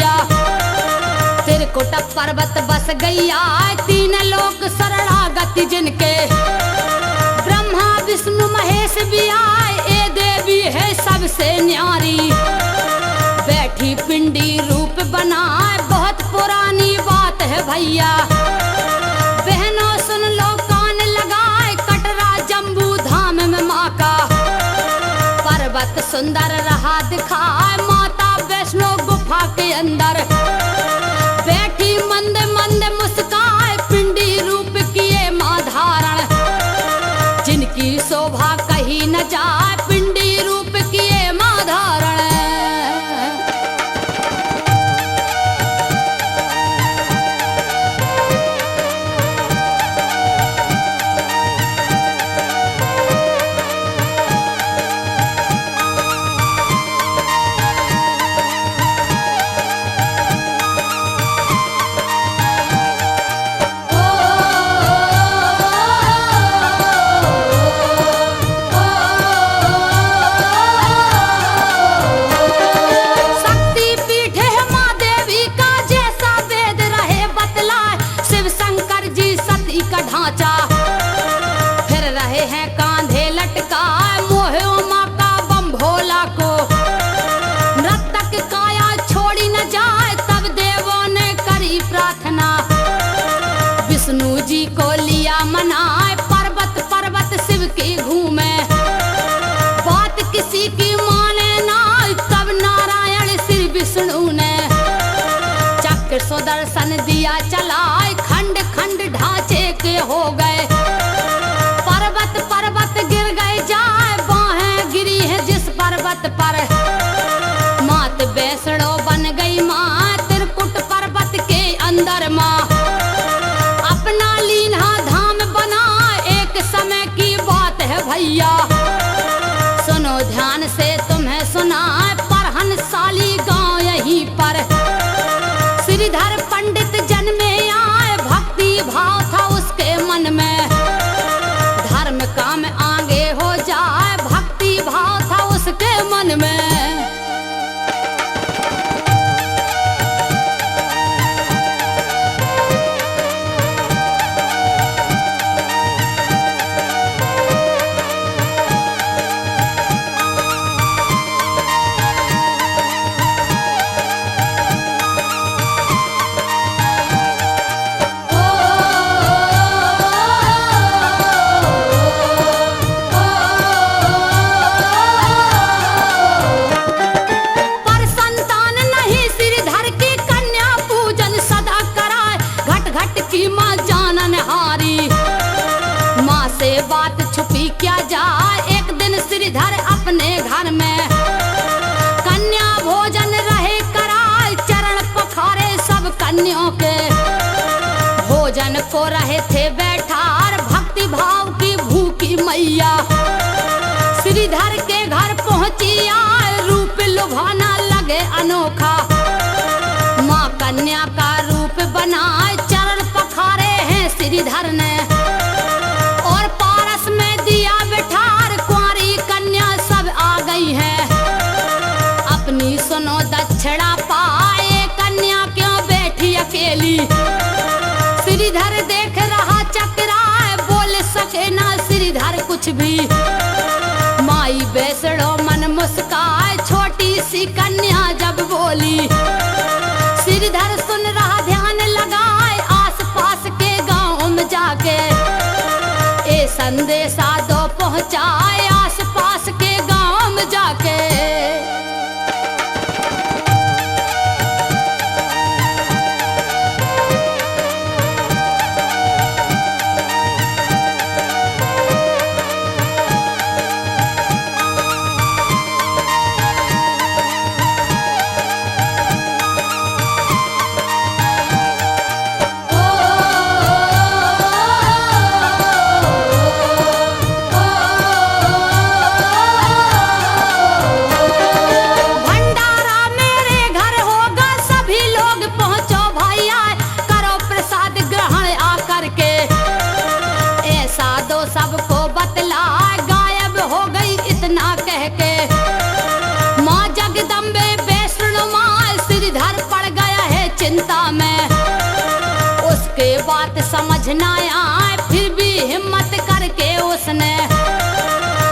मैया। त्रिकुट पर्वत बस गैया, तीन लोक शरणागति जिनके। ब्रह्मा विष्णु महेश भी आए, ए देवी है सबसे न्यारी। बैठी पिंडी रूप बनाए, बहुत पुरानी बात है भैया। बहनों सुन लो कान लगाए, कटरा जम्बू धाम में माँ का। पर्वत सुंदर रहा दिखाए, माता वैष्णो गुफा के अंदर। बैठी मंद मंद मुस्काए, पिंडी रूप किए माँ धारण। जिनकी शोभा कहीं न जाए, पिंडी रूप किए माँ धारण। फिर रहे हैं कांधे लटकाए, मोहे माँ का बम भोला को। नर्तक काया छोड़ी न जाए, तब देवों ने करी प्रार्थना। विष्णु जी को लिया मनाए, पर्वत पर्वत शिव की घूमे। बात किसी की माने ना, तब नारायण श्री विष्णु ने चक्र सुदर्शन दिया चलाए। खंड खंड ढांचे के हो गए, पर्वत पर्वत गिर गए जाए। बाहें गिरी है जिस पर्वत पर, मात वैष्णो बन गई माँ। त्रिकुट पर्वत के अंदर माँ अपना लीना धाम बना। एक समय की बात है भैया, सुनो ध्यान से तुम्हें सुनाए। परहनसाली गांव यहीं पर श्रीधर पंडित जन्मे आए। भक्ति भाव था उसके मन में, धर्म काम आगे हो जाए। भक्ति भाव था उसके मन में। बात छुपी क्या जाए, एक दिन श्रीधर अपने घर में कन्या भोजन रहे कराए। चरण पखारे सब कन्याओं के, भोजन को रहे थे बैठार। भक्ति भाव की भूखी मैया श्रीधर के घर पहुंची आए। रूप लुभाना लगे अनोखा, माँ कन्या का रूप बनाए। चरण पखारे हैं श्रीधर ने, और पारस में दिया बिठार। कुंवारी कन्या सब आ गई है, अपनी सुनो दक्षिणा पाए। कन्या क्यों बैठी अकेली, श्रीधर देख रहा चकराए। बोल सके ना श्रीधर कुछ भी, माई वैष्णो मन मुस्काए। छोटी सी कन्या जब बोली, श्रीधर सुन रहा ध्यान लगाए। आस पास के गांव में जाके ए संदेशा दो पहुंचाए। आस पास के गांव में जाके चिंता में, उसके बात समझ ना आए फिर भी हिम्मत करके उसने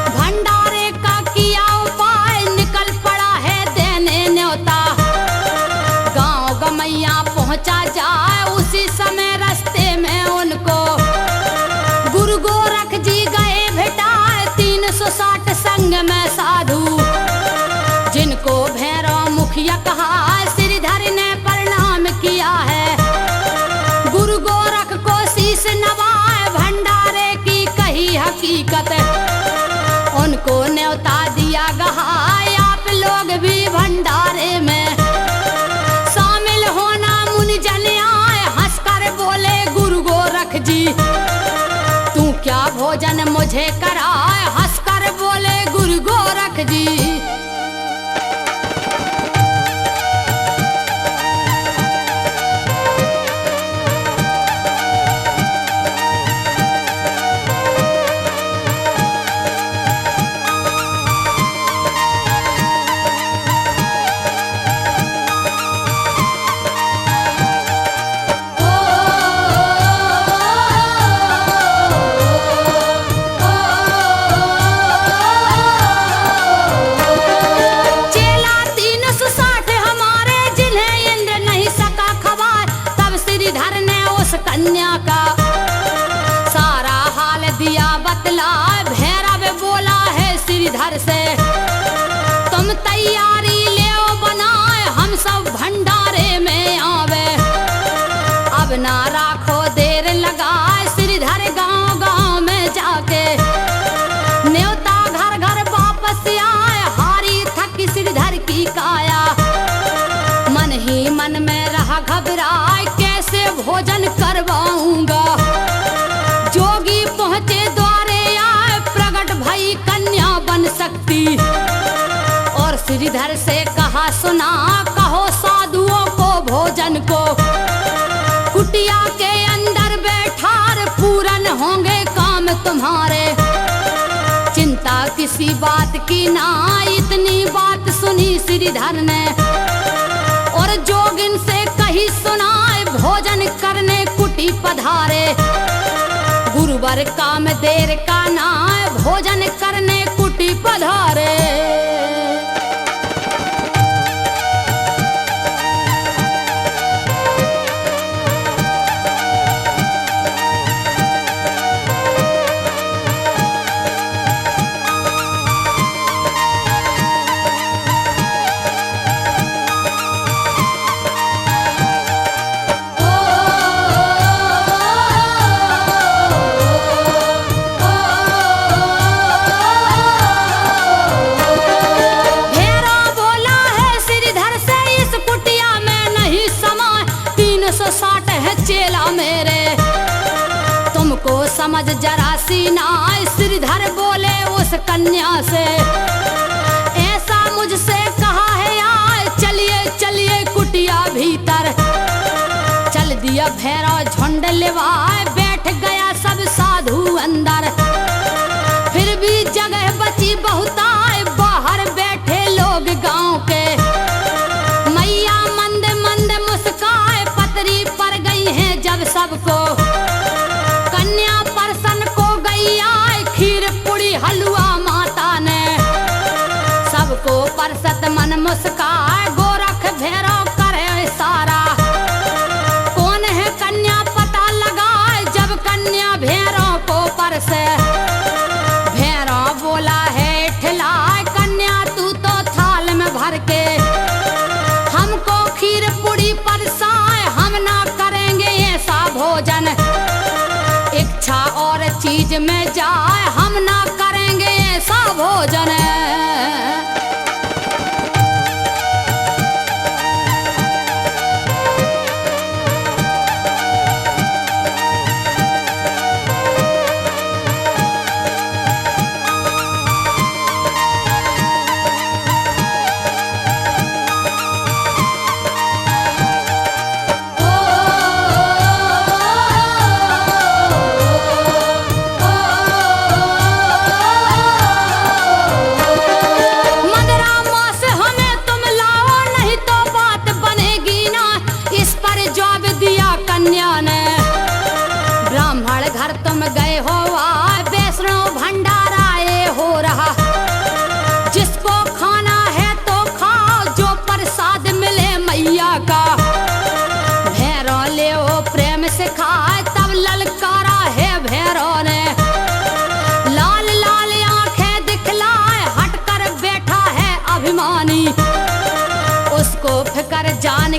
भंडारे का किया उपाय, निकल पड़ा है देने न्योता। गांव गमैया पहुंचा जाए उसी समय रास्ते में उनको गुरु गोरख जी गए भेटाए 360 संग में साधु, जिनको भैरव मुखिया कहा श्रीधर ने प्रणाम किया है। गुरु गोरख को शीश नवाए भंडारे की कही हकीकत, उनको न्योता दिया गया आप लोग भी भंडारे में शामिल होना। मुनि जन आए हंसकर बोले गुरु गोरख जी तू क्या भोजन मुझे कराए, हंसकर बोले गुरु गोरख जी। कन्या का सारा हाल दिया बतला, भैरव बोला है श्रीधर से तुम तैयारी ले बनाए, हम सब भंडारे में आवे। अब ना राखो देर लगाए, श्रीधर गांव गांव में जाके न्योता घर घर वापस आए। हारी थकी श्रीधर की काया, मन ही मन में रहा घबराए कैसे भोजन करवाऊंगा। जोगी पहुंचे द्वारे आए, प्रकट भई कन्या बन सकती, और श्रीधर से कहा सुना कहो साधुओं को भोजन को कुटिया के अंदर बैठार पूरन होंगे काम तुम्हारे। चिंता किसी बात की ना, इतनी बात सुनी श्रीधर ने और जोगिन से कही सुनाए भोजन करने कुटी पधारे। गुरुवर काम देर का ना, भोजन करने कुटी पधारे। चेला मेरे तुमको समझ जरा सी ना, श्रीधर बोले उस कन्या से ऐसा मुझसे कहा है आए, चलिए चलिए कुटिया भीतर। चल दिया भैरव झुंड लेवाए, बैठ गया सब साधु अंदर। फिर भी जगह बची बहुत आए, बाहर बैठे लोग गांव के। मैया मंद मंद मुस्काए, पतरी पर गई है जब सबको। कन्या परसन को गई आए, खीर पुड़ी हलवा माता ने सबको परसत मन मुस्काए। गोरख भैरव करे इशारा, कौन है कन्या पता लगाए। जब कन्या भैरव को परसे, भैरव बोला है ठिलाए, कन्या तू तो थाल में भर के हमको खीर पुड़ी परसाए। हम ना करेंगे ऐसा भोजन, इच्छा और चीज में जाए, हम ना करेंगे ऐसा भोजन।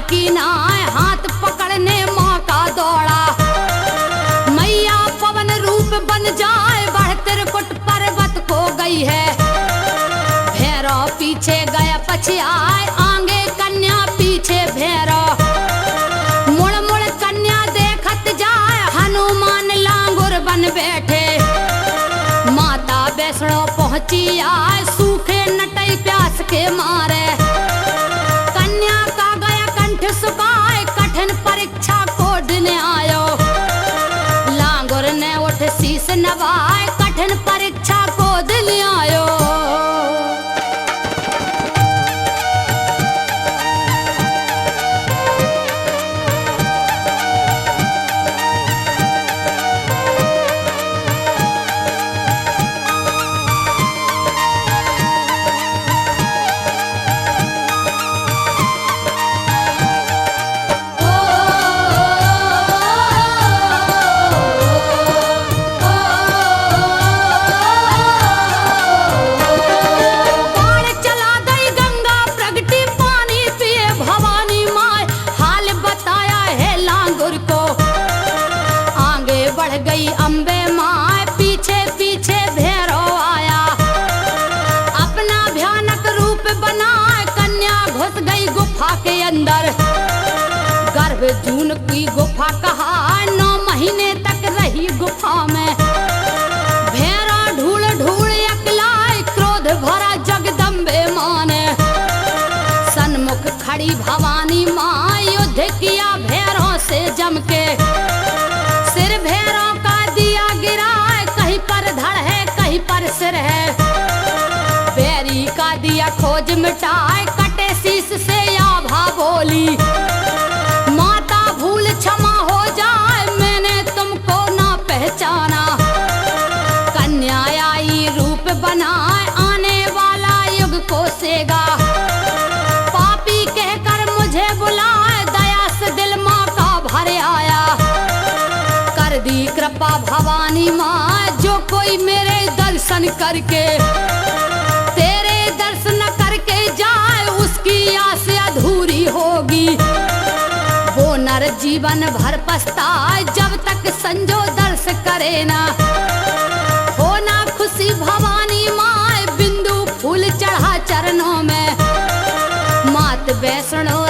की नाय हाथ पकड़ने माँ का दौड़ा। मैया पवन रूप बन जाए बढ़ त्रिकुट पर्वत को गई है। भैरव पीछे गया पछियाए आगे कन्या पीछे भैरव। मुड़ मुड़ कन्या देखत जाए हनुमान लांगुर बन बैठे। माता वैष्णो पहुंची आए सूखे नटई प्यास के मारे। कन्या का गया कंठ सुखाए कठिन परीक्षा को दिन आयो। लांगुर ने उठ शीस नवाए कठिन परीक्षा को दिन आयो। गई अम्बे माँ पीछे पीछे भैरव आया। अपना भयानक रूप बनाए कन्या घुस गई गुफा के अंदर। गर्भ जून की गुफा कहा 9 महीने तक रही गुफा में। भैरव ढूल ढूल अकलाए क्रोध भरा जगदम्बे माँ ने। सन्मुख खड़ी भवानी माँ युद्ध किया भैरव से जम के। सिर भैरव का दिया गिरा कहीं पर धड़ है कहीं पर सिर है। बैरी का दिया खोज मिटाए कटे शीस से आभा बोली। माता भूल क्षमा हो जाए मैंने तुमको ना पहचाना। कन्या आई रूप बनाए आने वाला युग को सेगा। पापी कहकर मुझे बुलाए दया से दिल माँ का भर आया। कर दी कृपा भवानी माँ जो कोई मेरे दर्शन करके तेरे दर्शन करके जाए उसकी आस अधूरी होगी। वो नर जीवन भर पछताए जब तक संजो दर्श करे ना। होना खुशी भवानी माँ बिंदु फूल चढ़ा चरणों में। मात वैष्णो